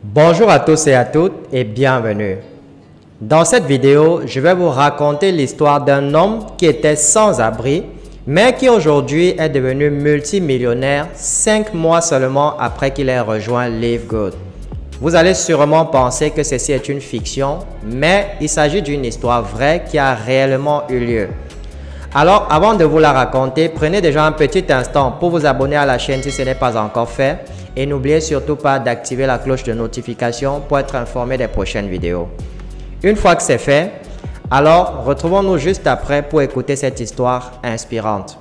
Bonjour à tous et à toutes et bienvenue. Dans cette vidéo, je vais vous raconter l'histoire d'un homme qui était sans abri, mais qui aujourd'hui est devenu multimillionnaire 5 mois seulement après qu'il ait rejoint Live Good. Vous allez sûrement penser que ceci est une fiction, mais il s'agit d'une histoire vraie qui a réellement eu lieu. Alors, avant de vous la raconter, prenez déjà un petit instant pour vous abonner à la chaîne si ce n'est pas encore fait. Et n'oubliez surtout pas d'activer la cloche de notification pour être informé des prochaines vidéos. Une fois que c'est fait, alors retrouvons-nous juste après pour écouter cette histoire inspirante.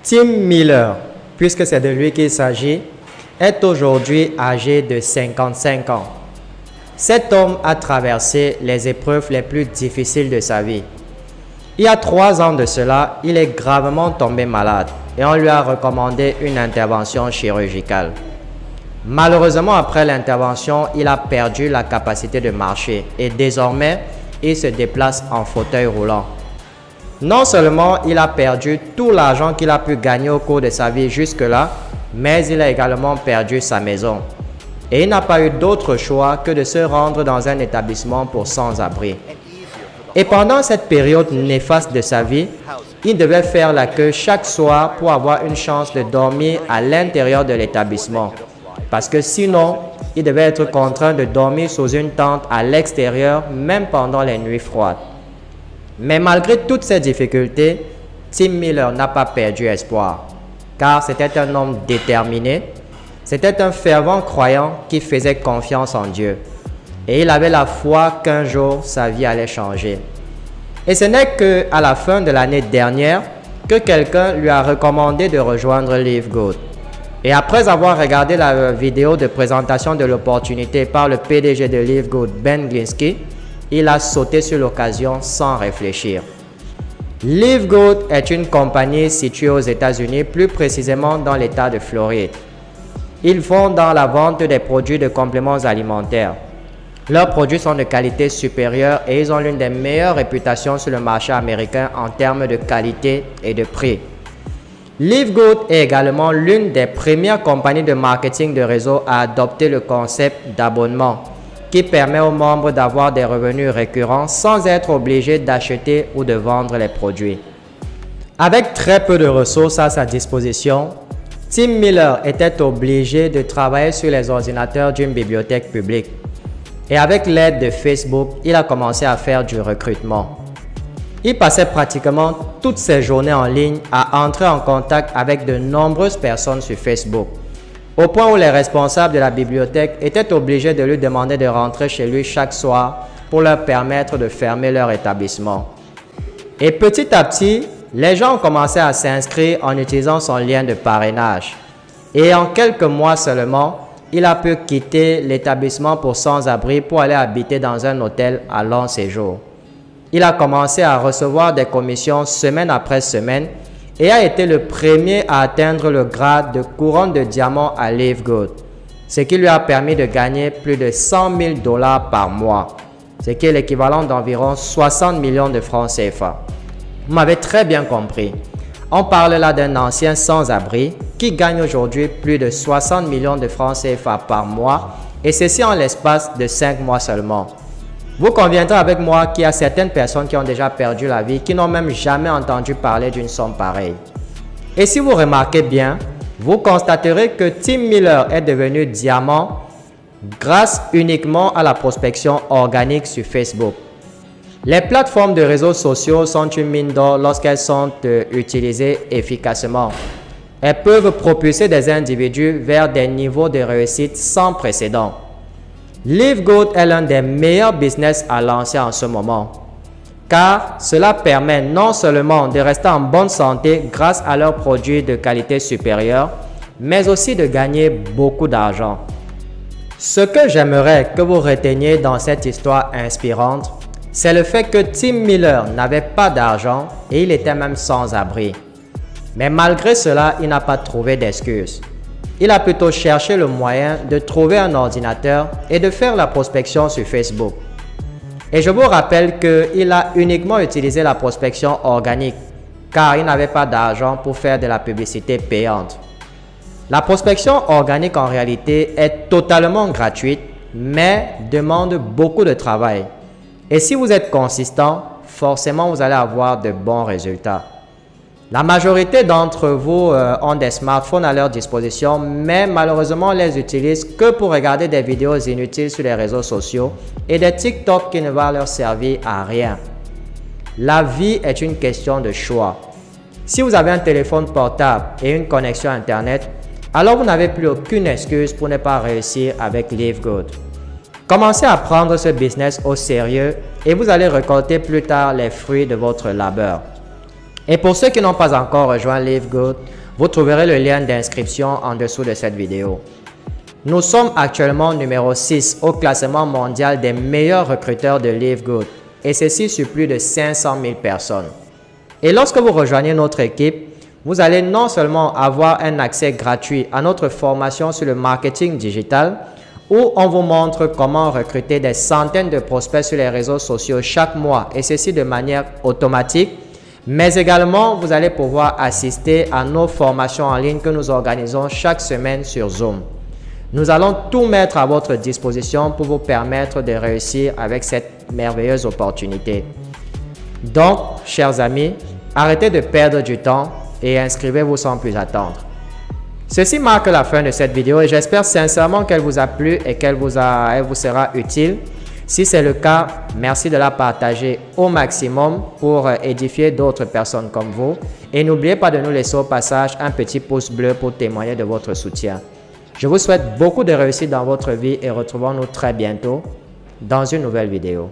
Tim Miller, puisque c'est de lui qu'il s'agit, est aujourd'hui âgé de 55 ans. Cet homme a traversé les épreuves les plus difficiles de sa vie. Il y a 3 ans de cela, il est gravement tombé malade et on lui a recommandé une intervention chirurgicale. Malheureusement, après l'intervention, il a perdu la capacité de marcher et désormais, il se déplace en fauteuil roulant. Non seulement il a perdu tout l'argent qu'il a pu gagner au cours de sa vie jusque-là, mais il a également perdu sa maison. Et il n'a pas eu d'autre choix que de se rendre dans un établissement pour sans-abri. Et pendant cette période néfaste de sa vie, il devait faire la queue chaque soir pour avoir une chance de dormir à l'intérieur de l'établissement. Parce que sinon, il devait être contraint de dormir sous une tente à l'extérieur, même pendant les nuits froides. Mais malgré toutes ces difficultés, Tim Miller n'a pas perdu espoir, car c'était un homme déterminé, c'était un fervent croyant qui faisait confiance en Dieu. Et il avait la foi qu'un jour sa vie allait changer. Et ce n'est qu'à la fin de l'année dernière que quelqu'un lui a recommandé de rejoindre Live Good. Et après avoir regardé la vidéo de présentation de l'opportunité par le PDG de Live Good, Ben Glinsky, il a sauté sur l'occasion sans réfléchir. Live Good est une compagnie située aux États-Unis, plus précisément dans l'État de Floride. Ils font dans la vente des produits de compléments alimentaires. Leurs produits sont de qualité supérieure et ils ont l'une des meilleures réputations sur le marché américain en termes de qualité et de prix. Live Good est également l'une des premières compagnies de marketing de réseau à adopter le concept d'abonnement, qui permet aux membres d'avoir des revenus récurrents sans être obligés d'acheter ou de vendre les produits. Avec très peu de ressources à sa disposition, Tim Miller était obligé de travailler sur les ordinateurs d'une bibliothèque publique. Et avec l'aide de Facebook, il a commencé à faire du recrutement. Il passait pratiquement toutes ses journées en ligne à entrer en contact avec de nombreuses personnes sur Facebook, au point où les responsables de la bibliothèque étaient obligés de lui demander de rentrer chez lui chaque soir pour leur permettre de fermer leur établissement. Et petit à petit, les gens ont commencé à s'inscrire en utilisant son lien de parrainage. Et en quelques mois seulement, il a pu quitter l'établissement pour sans-abri pour aller habiter dans un hôtel à long séjour. Il a commencé à recevoir des commissions semaine après semaine et a été le premier à atteindre le grade de couronne de diamant à Live Good, ce qui lui a permis de gagner plus de 100 000 $ par mois, ce qui est l'équivalent d'environ 60 millions de francs CFA. Vous m'avez très bien compris. On parle là d'un ancien sans-abri qui gagne aujourd'hui plus de 60 millions de francs CFA par mois, et ceci en l'espace de 5 mois seulement. Vous conviendrez avec moi qu'il y a certaines personnes qui ont déjà perdu la vie, qui n'ont même jamais entendu parler d'une somme pareille. Et si vous remarquez bien, vous constaterez que Tim Miller est devenu diamant grâce uniquement à la prospection organique sur Facebook. Les plateformes de réseaux sociaux sont une mine d'or lorsqu'elles sont utilisées efficacement. Elles peuvent propulser des individus vers des niveaux de réussite sans précédent. Live Good est l'un des meilleurs business à lancer en ce moment, car cela permet non seulement de rester en bonne santé grâce à leurs produits de qualité supérieure, mais aussi de gagner beaucoup d'argent. Ce que j'aimerais que vous reteniez dans cette histoire inspirante, c'est le fait que Tim Miller n'avait pas d'argent et il était même sans abri. Mais malgré cela, il n'a pas trouvé d'excuses. Il a plutôt cherché le moyen de trouver un ordinateur et de faire la prospection sur Facebook. Et je vous rappelle qu'il a uniquement utilisé la prospection organique car il n'avait pas d'argent pour faire de la publicité payante. La prospection organique en réalité est totalement gratuite mais demande beaucoup de travail. Et si vous êtes consistant, forcément vous allez avoir de bons résultats. La majorité d'entre vous ont des smartphones à leur disposition, mais malheureusement, on les utilise que pour regarder des vidéos inutiles sur les réseaux sociaux et des TikTok qui ne vont leur servir à rien. La vie est une question de choix. Si vous avez un téléphone portable et une connexion Internet, alors vous n'avez plus aucune excuse pour ne pas réussir avec Live Good. Commencez à prendre ce business au sérieux et vous allez récolter plus tard les fruits de votre labeur. Et pour ceux qui n'ont pas encore rejoint Live Good, vous trouverez le lien d'inscription en dessous de cette vidéo. Nous sommes actuellement numéro 6 au classement mondial des meilleurs recruteurs de Live Good et ceci sur plus de 500 000 personnes. Et lorsque vous rejoignez notre équipe, vous allez non seulement avoir un accès gratuit à notre formation sur le marketing digital où on vous montre comment recruter des centaines de prospects sur les réseaux sociaux chaque mois et ceci de manière automatique. Mais également, vous allez pouvoir assister à nos formations en ligne que nous organisons chaque semaine sur Zoom. Nous allons tout mettre à votre disposition pour vous permettre de réussir avec cette merveilleuse opportunité. Donc, chers amis, arrêtez de perdre du temps et inscrivez-vous sans plus attendre. Ceci marque la fin de cette vidéo et j'espère sincèrement qu'elle vous a plu et qu'elle vous sera utile. Si c'est le cas, merci de la partager au maximum pour édifier d'autres personnes comme vous. Et n'oubliez pas de nous laisser au passage un petit pouce bleu pour témoigner de votre soutien. Je vous souhaite beaucoup de réussite dans votre vie et retrouvons-nous très bientôt dans une nouvelle vidéo.